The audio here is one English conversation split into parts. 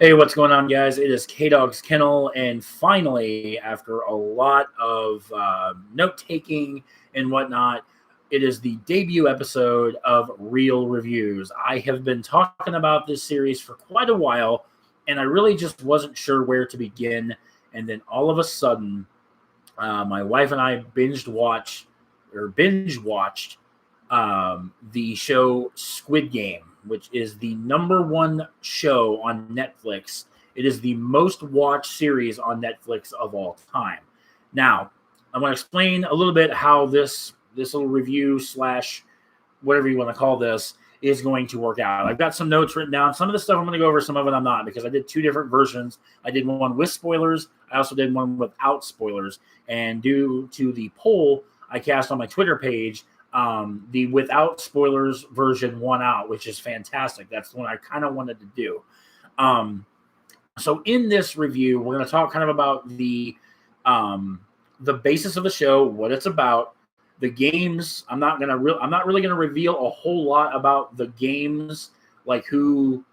Hey, what's going on, guys? It is K Dog's Kennel, and finally, after a lot of note taking and whatnot, it is the debut episode of Real Reviews. I have been talking about this series for quite a while, and I really just wasn't sure where to begin. And then all of a sudden, my wife and I binge watched the show Squid Game, which is the number one show on Netflix. It is the most watched series on Netflix of all time. Now, I'm going to explain a little bit how this little review slash whatever you want to call this is going to work out. I've got some notes written down. Some of the stuff I'm going to go over, some of it I'm not, because I did two different versions. I did one with spoilers. I also did one without spoilers. And due to the poll I cast on my Twitter page, the without spoilers version won out, which is fantastic. That's the one I kind of wanted to do. So in this review, we're going to talk kind of about the basis of the show, what it's about, the games. I'm not really going to reveal a whole lot about the games, like who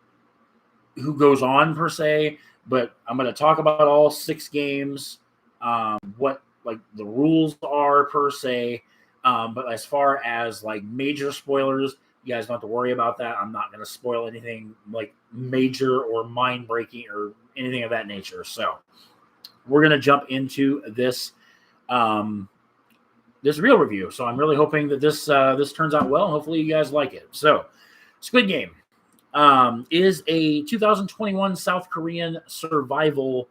goes on per se, but I'm going to talk about all 6 games, what like the rules are per se. But as far as like major spoilers, you guys don't have to worry about that. I'm not going to spoil anything like major or mind breaking or anything of that nature. So we're going to jump into this real review. So I'm really hoping that this turns out well. Hopefully you guys like it. So Squid Game is a 2021 South Korean survival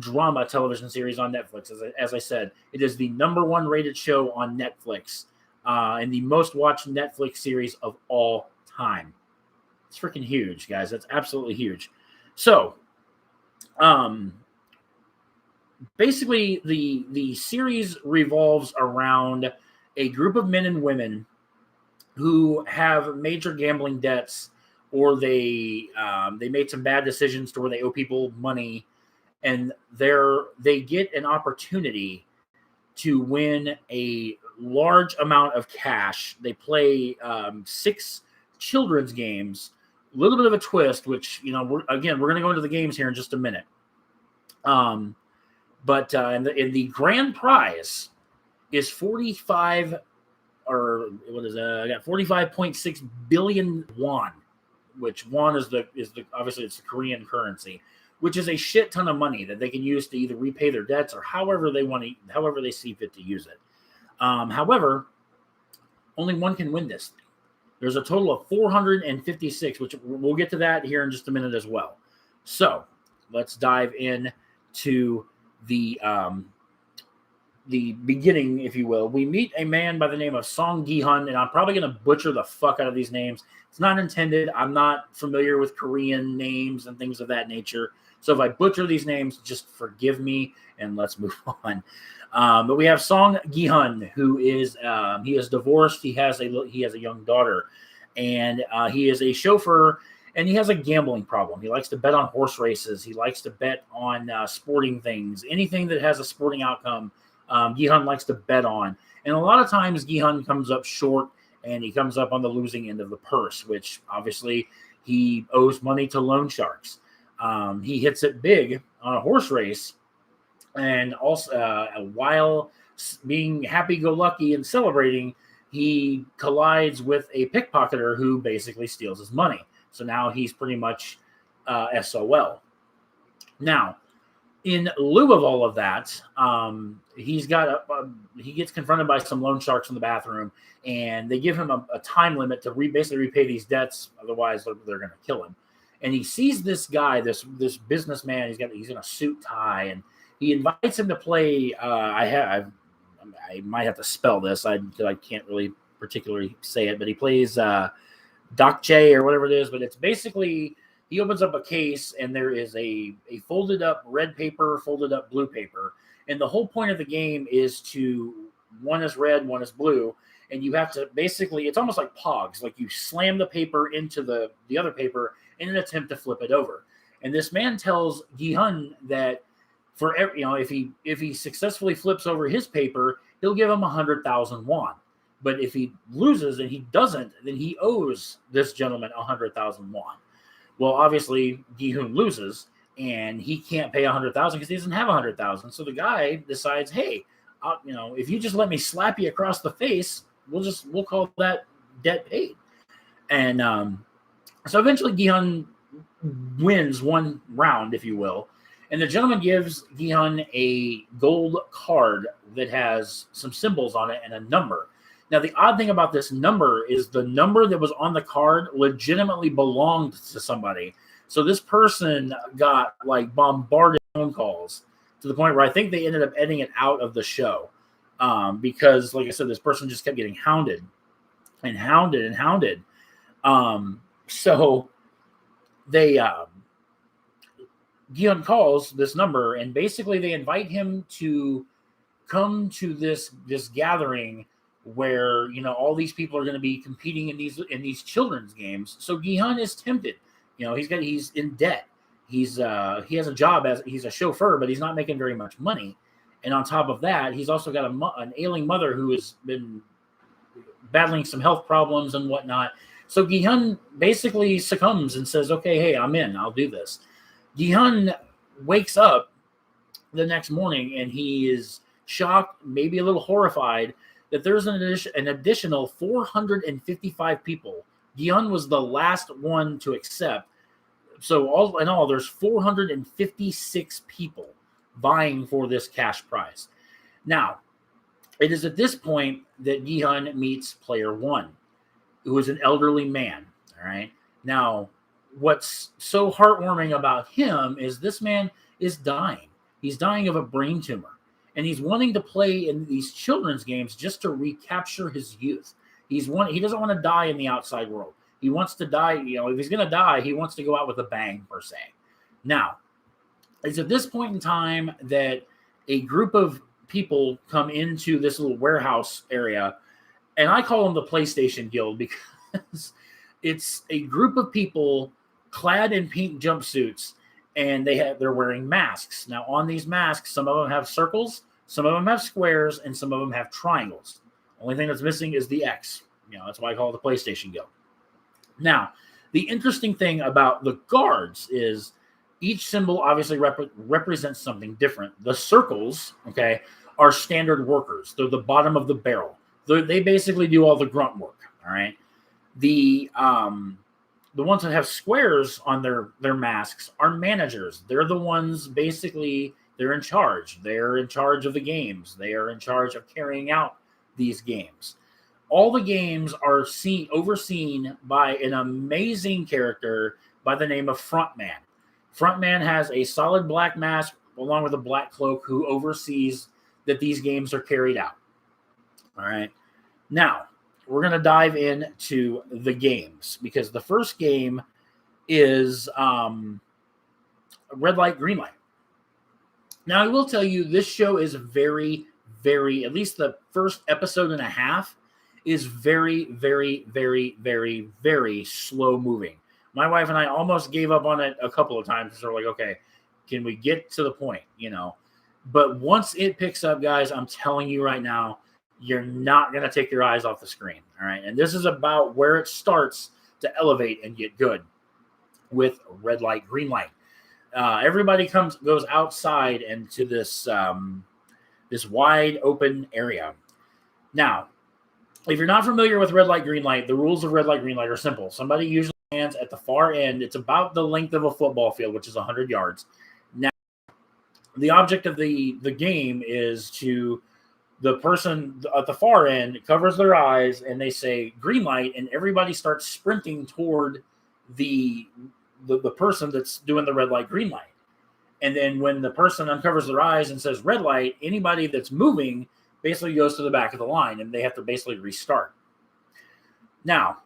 drama television series on Netflix. As I said, it is the number one rated show on Netflix and the most watched Netflix series of all time. It's freaking huge, guys. That's absolutely huge. So, basically, the series revolves around a group of men and women who have major gambling debts, or they made some bad decisions to where they owe people money. And they get an opportunity to win a large amount of cash. They play 6 children's games. A little bit of a twist, which we're going to go into the games here in just a minute. But in the grand prize is 45, or what is I got 45.6 billion won, which won is the obviously it's the Korean currency, which is a shit ton of money that they can use to either repay their debts or however they see fit to use it. However, only one can win this thing. There's a total of 456, which we'll get to that here in just a minute as well. So let's dive in to the beginning, if you will. We meet a man by the name of Song Gi-hun, and I'm probably going to butcher the fuck out of these names. It's not intended. I'm not familiar with Korean names and things of that nature. So if I butcher these names, just forgive me and let's move on. But we have Song Gi-hun, who is he is divorced. He has a young daughter, and he is a chauffeur, and he has a gambling problem. He likes to bet on horse races. He likes to bet on sporting things, anything that has a sporting outcome. Gi-hun likes to bet on, and a lot of times Gi-hun comes up short, and he comes up on the losing end of the purse, which obviously he owes money to loan sharks. He hits it big on a horse race, and also while being happy-go-lucky and celebrating, he collides with a pickpocketer who basically steals his money. So now he's pretty much SOL. Now, in lieu of all of that, he gets confronted by some loan sharks in the bathroom, and they give him a time limit to basically repay these debts. Otherwise, they're going to kill him. And he sees this guy, this businessman. He's in a suit tie, and he invites him to play. I might have to spell this. I can't really particularly say it, but he plays Dokje or whatever it is. But it's basically, he opens up a case, and there is a folded up red paper, folded up blue paper. And the whole point of the game is one is red, one is blue. And you have to basically, it's almost like Pogs. Like you slam the paper into the other paper in an attempt to flip it over. And this man tells Gi-hun that for every, if he successfully flips over his paper, he'll give him 100,000 won. But if he loses and he doesn't, then he owes this gentleman 100,000 won. Well, obviously, Gi-hun loses, and he can't pay 100,000 because he doesn't have 100,000. So the guy decides, hey, if you just let me slap you across the face, we'll call that debt paid. And so eventually Gi-hun wins one round, if you will, and the gentleman gives Gi-hun a gold card that has some symbols on it and a number. Now, the odd thing about this number is the number that was on the card legitimately belonged to somebody. So this person got like bombarded phone calls to the point where I think they ended up editing it out of the show because, like I said, this person just kept getting hounded and hounded and hounded. So they Gi-hun calls this number, and basically they invite him to come to this gathering where all these people are going to be competing in these children's games. So Gi-hun is tempted. He's in debt. He has a job he's a chauffeur, but he's not making very much money. And on top of that, he's also got an ailing mother who has been battling some health problems and whatnot. So Gi-hun basically succumbs and says, okay, hey, I'm in. I'll do this. Gi-hun wakes up the next morning and he is shocked, maybe a little horrified, that there's an additional 455 people. Gi-hun was the last one to accept. So all in all, there's 456 people vying for this cash prize. Now, it is at this point that Gi-hun meets player one, who is an elderly man. All right. Now, what's so heartwarming about him is this man is dying. He's dying of a brain tumor. And he's wanting to play in these children's games just to recapture his youth. He doesn't want to die in the outside world. He wants to die, if he's going to die, he wants to go out with a bang, per se. Now, it's at this point in time that a group of people come into this little warehouse area, and I call them the PlayStation Guild because it's a group of people clad in pink jumpsuits, and they're wearing masks. Now, on these masks, some of them have circles, some of them have squares, and some of them have triangles. Only thing that's missing is the X. That's why I call it the PlayStation Guild. Now, the interesting thing about the guards is each symbol obviously represents something different. The circles, okay, are standard workers. They're the bottom of the barrel. They basically do all the grunt work, all right? The ones that have squares on their masks are managers. They're the ones basically, they're in charge. They're in charge of the games. They are in charge of carrying out these games. All the games are overseen by an amazing character by the name of Frontman. Frontman has a solid black mask along with a black cloak who oversees that these games are carried out. All right. Now, we're going to dive into the games because the first game is red light, green light. Now, I will tell you, this show is very, very, at least the first episode and a half is very, very, very, very, very slow moving. My wife and I almost gave up on it a couple of times. So we're like, okay, can we get to the point, But once it picks up, guys, I'm telling you right now, you're not going to take your eyes off the screen. All right. And this is about where it starts to elevate and get good with red light, green light. Everybody goes outside into this wide open area. Now, if you're not familiar with red light, green light, the rules of red light, green light are simple. Somebody usually stands at the far end. It's about the length of a football field, which is 100 yards. Now, the object of the game is to the person at the far end covers their eyes and they say green light, and everybody starts sprinting toward the person that's doing the red light, green light. And then when the person uncovers their eyes and says red light, anybody that's moving basically goes to the back of the line and they have to basically restart. Now,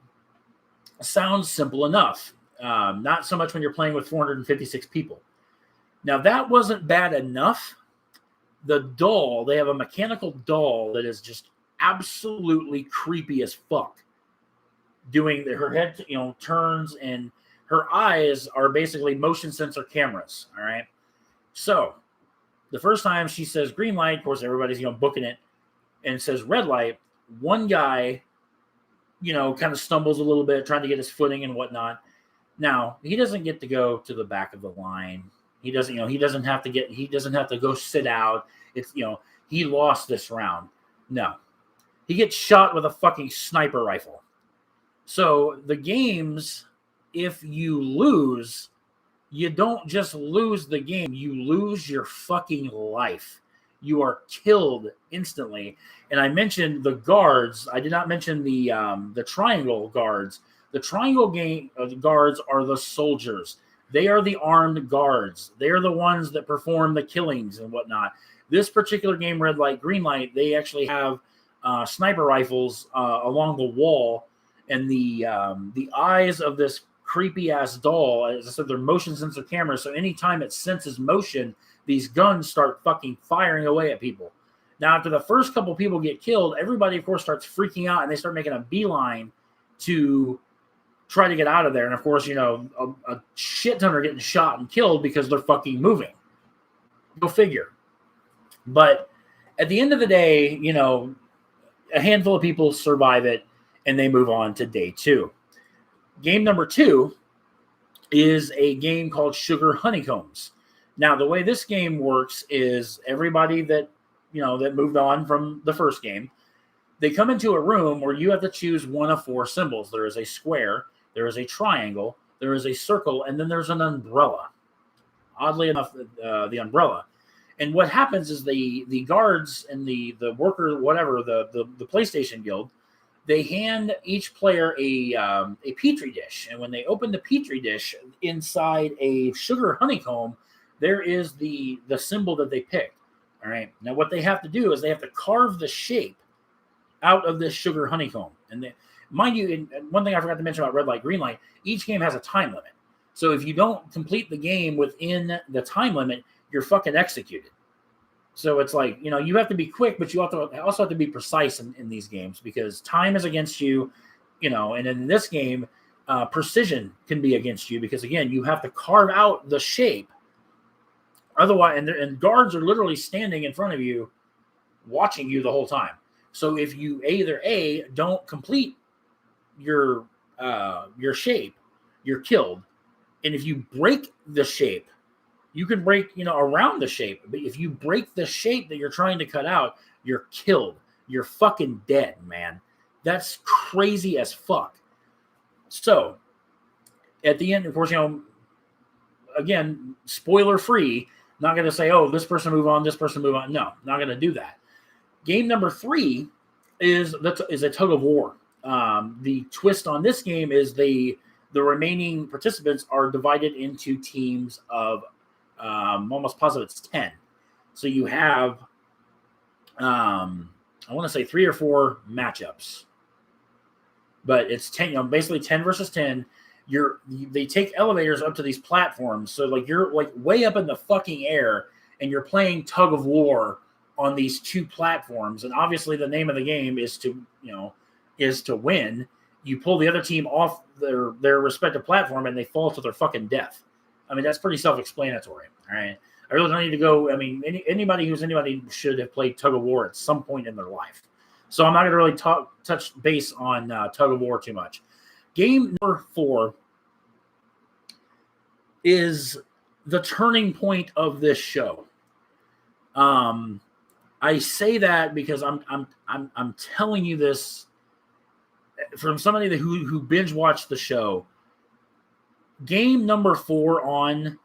sounds simple enough. Not so much when you're playing with 456 people. Now, that wasn't bad enough. The doll, they have a mechanical doll that is just absolutely creepy as fuck. Her head, turns, and her eyes are basically motion sensor cameras. All right. So the first time she says green light, of course, everybody's, booking it, and says red light. One guy, kind of stumbles a little bit trying to get his footing and whatnot. Now, he doesn't get to go to the back of the line. He doesn't, he doesn't have to go sit out. It's, he lost this round. No. He gets shot with a fucking sniper rifle. So the games, if you lose, you don't just lose the game, you lose your fucking life. You are killed instantly. And I mentioned the guards. I did not mention the triangle guards. The triangle guards are the soldiers. They are the armed guards. They are the ones that perform the killings and whatnot. This particular game, red light, green light, they actually have sniper rifles along the wall, and the eyes of this creepy ass doll, as I said, they're motion sensor cameras. So anytime it senses motion, these guns start fucking firing away at people. Now, after the first couple people get killed, everybody, of course, starts freaking out, and they start making a beeline to try to get out of there. And of course, a shit ton are getting shot and killed because they're fucking moving. Go figure. But at the end of the day, a handful of people survive it, and they move on to day 2. Game number 2 is a game called Sugar Honeycombs. Now, the way this game works is everybody that moved on from the first game, they come into a room where you have to choose one of 4 symbols. There is a square, there is a triangle, there is a circle, and then there's an umbrella. Oddly enough, the umbrella. And what happens is the guards and the worker, whatever, the PlayStation Guild, they hand each player a Petri dish. And when they open the Petri dish, inside a sugar honeycomb, there is the symbol that they picked. All right. Now, what they have to do is they have to carve the shape out of this sugar honeycomb. And mind you, and one thing I forgot to mention about red light, green light, each game has a time limit. So if you don't complete the game within the time limit, you're fucking executed. So it's like, you have to be quick, but you also have to be precise in these games, because time is against you, and in this game, precision can be against you, because, again, you have to carve out the shape. Otherwise, and guards are literally standing in front of you, watching you the whole time. So if you either don't complete your shape, you're killed. And if you break the shape, you can break, around the shape. But if you break the shape that you're trying to cut out, you're killed. You're fucking dead, man. That's crazy as fuck. So at the end, of course, again, spoiler free, not going to say, oh, this person move on, this person move on. No, not going to do that. Game number 3 is a Tug of War. The twist on this game is the remaining participants are divided into teams of almost positive it's 10. So you have, I want to say 3 or 4 matchups, but it's 10, basically 10 versus 10. They take elevators up to these platforms. So you're way up in the fucking air, and you're playing Tug of War on these 2 platforms. And obviously the name of the game is to win. You pull the other team off their respective platform, and they fall to their fucking death. I mean, that's pretty self-explanatory. All right. I really don't need to go. I mean, anybody should have played Tug of War at some point in their life. So I'm not going to really touch base on Tug of War too much. Game number 4 is the turning point of this show. I say that because I'm telling you this from somebody who binge watched the show. Game number 4 on,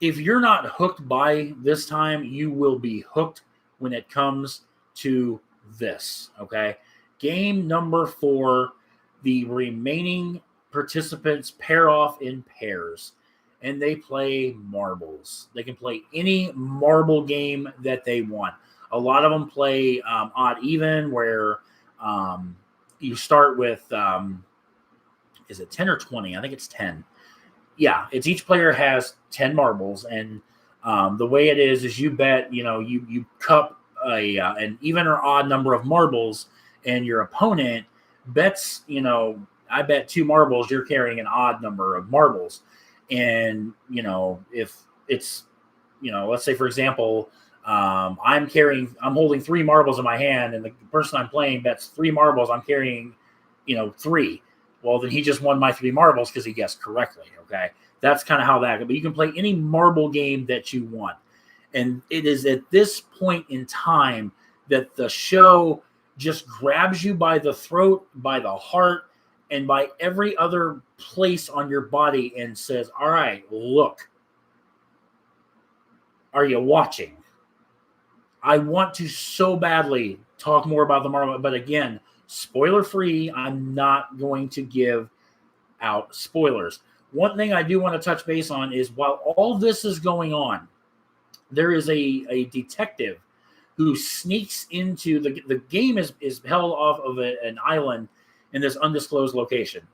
if you're not hooked by this time, you will be hooked when it comes to this, okay? Game number 4, the remaining participants pair off in pairs, and they play marbles. They can play any marble game that they want. A lot of them play odd even, where you start with, is it 10 or 20? I think it's 10. Yeah, it's each player has 10 marbles, and the way it is you bet, you cup an even or odd number of marbles, and your opponent bets, I bet 2 marbles, you're carrying an odd number of marbles. And, if it's, let's say, for example, I'm holding 3 marbles in my hand, and the person I'm playing bets 3 marbles, I'm carrying, 3. Well, then he just won my 3 marbles because he guessed correctly. Okay. That's kind of how that goes. But you can play any marble game that you want. And it is at this point in time that the show just grabs you by the throat, by the heart, and by every other place on your body and says, all right, look, are you watching? I want to so badly talk more about the Marvel, but again, spoiler free. I'm not going to give out spoilers. One thing I do want to touch base on is while all this is going on, there is a detective who sneaks into the game is held off of an island in this undisclosed location.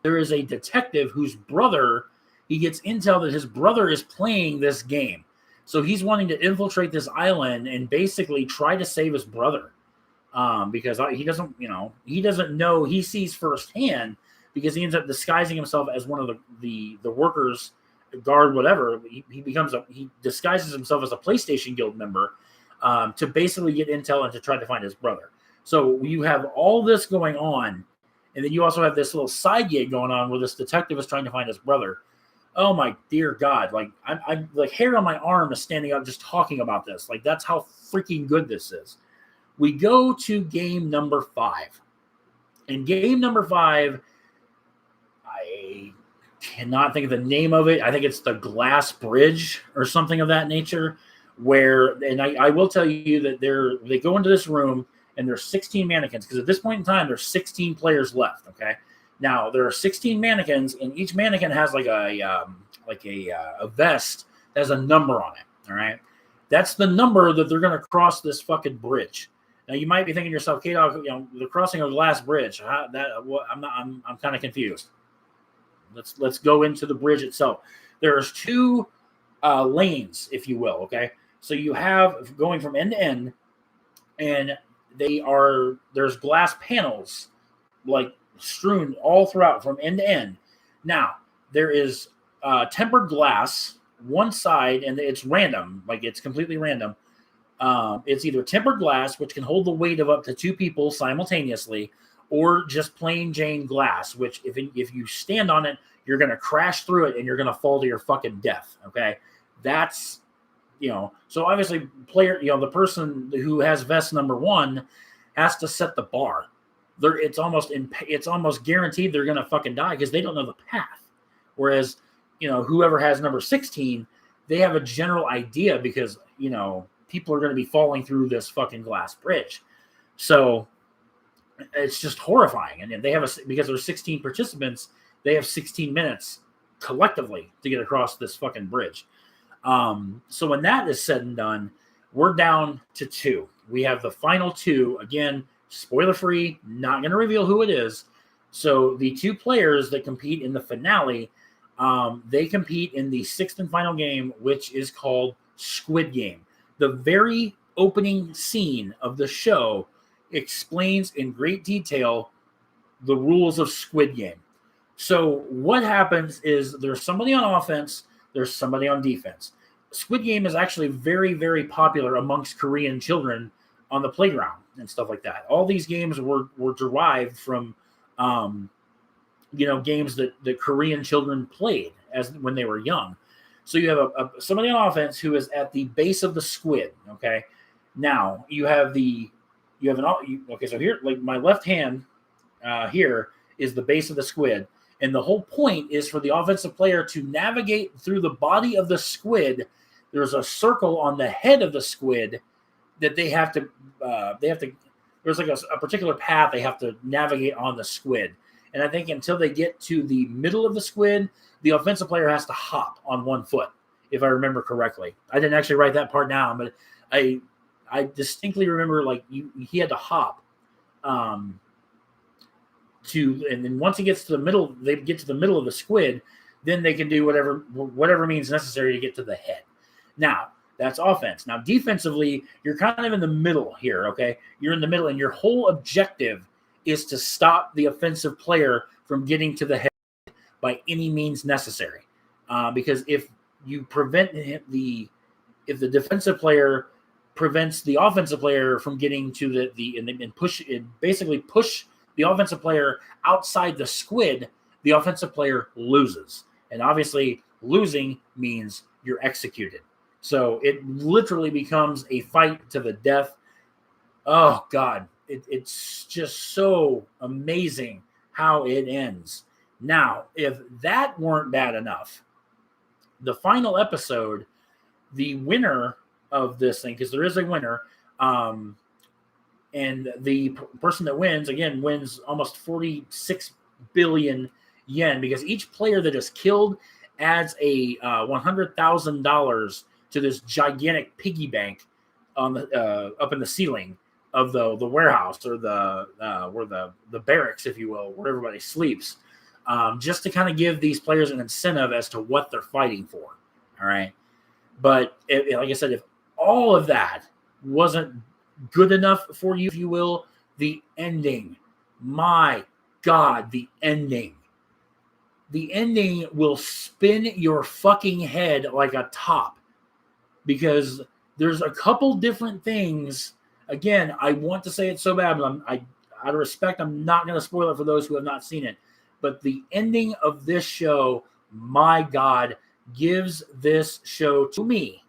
There is a detective whose brother, he gets intel that his brother is playing this game. So he's wanting to infiltrate this island and basically try to save his brother. Because he doesn't know, he sees firsthand because he ends up disguising himself as one of the workers, guard, whatever. He disguises himself as a PlayStation Guild member to basically get intel and to try to find his brother. So you have all this going on, and then you also have this little side gig going on where this detective is trying to find his brother. Oh my dear God! Like I'm like hair on my arm is standing up just talking about this. Like that's how freaking good this is. We go to game number 5. In game number 5, I cannot think of the name of it. I think it's the Glass Bridge or something of that nature. And I will tell you that they go into this room and there's 16 mannequins because at this point in time there's 16 players left. Okay, now there are 16 mannequins and each mannequin has like a vest that has a number on it. All right, that's the number that they're going to cross this fucking bridge. Now you might be thinking to yourself, K-Dog, the crossing of the Glass Bridge. I'm kind of confused. Let's go into the bridge itself. There's 2 lanes, if you will. Okay, so you have going from end to end, and there's glass panels like strewn all throughout from end to end. Now there is tempered glass one side, and it's random, like it's completely random. It's either tempered glass, which can hold the weight of up to 2 people simultaneously, or just plain Jane glass, which if you stand on it, you're going to crash through it and you're going to fall to your fucking death. Okay. That's, so obviously the person who has vest number 1 has to set the bar. It's almost guaranteed they're going to fucking die because they don't know the path. Whereas, whoever has number 16, they have a general idea because, people are going to be falling through this fucking glass bridge. So it's just horrifying. And they have because there's 16 participants, they have 16 minutes collectively to get across this fucking bridge. So when that is said and done, we're down to 2. We have the final 2. Again, spoiler free, not going to reveal who it is. So the 2 players that compete in the finale, they compete in the 6th and final game, which is called Squid Game. The very opening scene of the show explains in great detail the rules of Squid Game. So what happens is there's somebody on offense, there's somebody on defense. Squid Game is actually very, very popular amongst Korean children on the playground and stuff like that. All these games were derived from, games that Korean children played when they were young. So you have somebody on offense who is at the base of the squid. Okay, now so here, like my left hand here is the base of the squid. And the whole point is for the offensive player to navigate through the body of the squid. There's a circle on the head of the squid that they have to there's like a particular path they have to navigate on the squid. And I think until they get to the middle of the squid, the offensive player has to hop on one foot, if I remember correctly. I didn't actually write that part down, but I distinctly remember he had to hop. And then once he gets to the middle, they get to the middle of the squid, then they can do whatever means necessary to get to the head. Now, that's offense. Now, defensively, you're kind of in the middle here, okay? You're in the middle, and your whole objective is to stop the offensive player from getting to the head by any means necessary. Because if you prevent if the defensive player prevents the offensive player from getting to basically push the offensive player outside the squid, the offensive player loses. And obviously, losing means you're executed. So it literally becomes a fight to the death. Oh, God. It's just so amazing how it ends. Now, if that weren't bad enough, the final episode, the winner of this thing, because there is a winner, and the person that wins, again, wins almost 46 billion yen, because each player that is killed adds a $100,000 to this gigantic piggy bank on the up in the ceiling of the warehouse, or the where the barracks, if you will, where everybody sleeps, just to kind of give these players an incentive as to what they're fighting for. All right, but like I said, if all of that wasn't good enough for you, if you will, the ending, my God, the ending will spin your fucking head like a top, because there's a couple different things. Again, I want to say it so bad, but out of respect, I'm not going to spoil it for those who have not seen it. But the ending of this show, my God, gives this show, to me,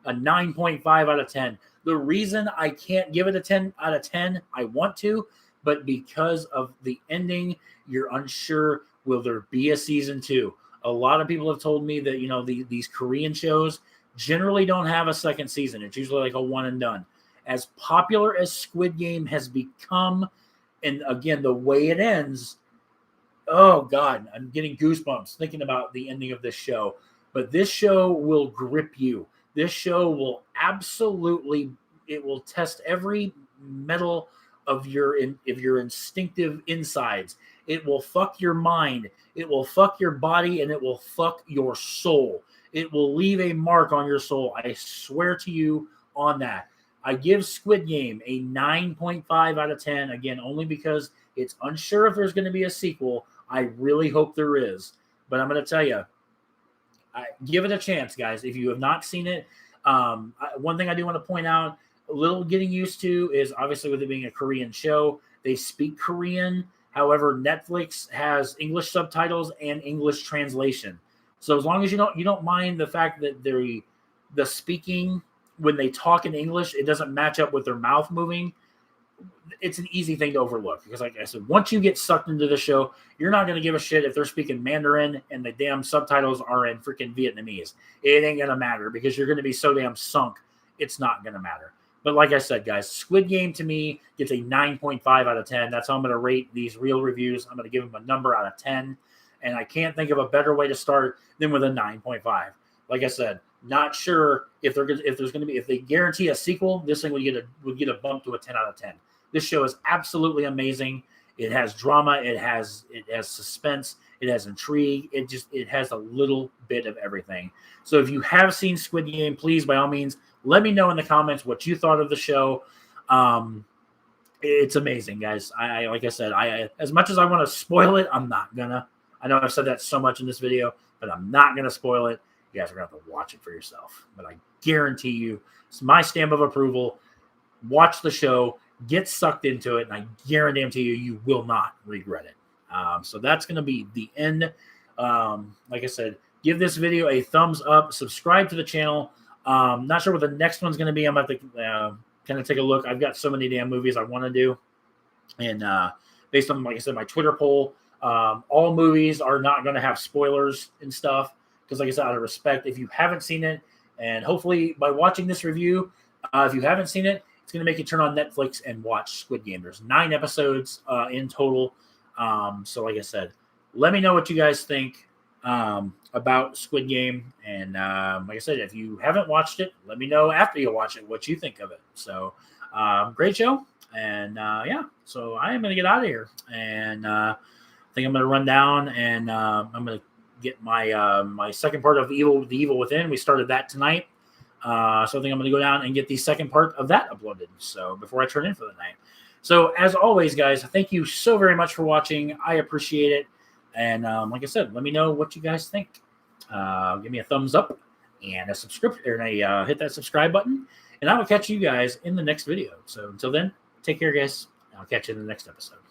a 9.5 out of 10. The reason I can't give it a 10 out of 10, I want to, but because of the ending, you're unsure, will there be a season 2? A lot of people have told me that, you know, these Korean shows generally don't have a second season. It's usually like a one and done. As popular as Squid Game has become, and again, the way it ends, oh God, I'm getting goosebumps thinking about the ending of this show. But this show will grip you. This show will absolutely, it will test every metal of your instinctive insides. It will fuck your mind. It will fuck your body, and it will fuck your soul. It will leave a mark on your soul. I swear to you on that. I give Squid Game a 9.5 out of 10. Again, only because it's unsure if there's going to be a sequel. I really hope there is. But I'm going to tell you, give it a chance, guys. If you have not seen it, one thing I do want to point out, a little getting used to, is obviously with it being a Korean show, they speak Korean. However, Netflix has English subtitles and English translation. So as long as you don't mind the fact that the speaking, when they talk in English, it doesn't match up with their mouth moving, it's an easy thing to overlook. Because like I said, once you get sucked into the show, you're not going to give a shit if they're speaking Mandarin and the damn subtitles are in freaking Vietnamese. It ain't going to matter, because you're going to be so damn sunk, it's not going to matter. But like I said, guys, Squid Game to me gets a 9.5 out of 10. That's how I'm going to rate these real reviews. I'm going to give them a number out of 10. And I can't think of a better way to start than with a 9.5. Like I said, not sure if they guarantee a sequel, this thing would get a bump to a 10 out of 10. This show is absolutely amazing. It has drama, it has suspense, it has intrigue, it has a little bit of everything. So if you have seen Squid Game, please, by all means, let me know in the comments what you thought of the show. It's amazing, guys. I like I said, as much as I want to spoil it, I'm not gonna. I know I've said that so much in this video, but I'm not gonna spoil it. You guys are gonna have to watch it for yourself. But I guarantee you, it's my stamp of approval. Watch the show, get sucked into it, and I guarantee you will not regret it. So that's going to be the end. Like I said, give this video a thumbs up, subscribe to the channel. Not sure what the next one's going to be. I'm going to have to kind of take a look. I've got so many damn movies I want to do. And based on, like I said, my Twitter poll, all movies are not going to have spoilers and stuff. Because like I said, out of respect, if you haven't seen it, and hopefully by watching this review, if you haven't seen it, it's going to make you turn on Netflix and watch Squid Game. There's 9 episodes in total. So like I said, let me know what you guys think about Squid Game. And like I said, if you haven't watched it, let me know after you watch it what you think of it. So great show. And yeah, so I am going to get out of here. And I think I'm going to run down and I'm going to get my my second part of The Evil Within. We started that tonight. So I think I'm going to go down and get the second part of that uploaded. So before I turn in for the night. So as always, guys, thank you so very much for watching. I appreciate it. And like I said, let me know what you guys think. Give me a thumbs up and a subscription, and hit that subscribe button. And I will catch you guys in the next video. So until then, take care, guys. I'll catch you in the next episode.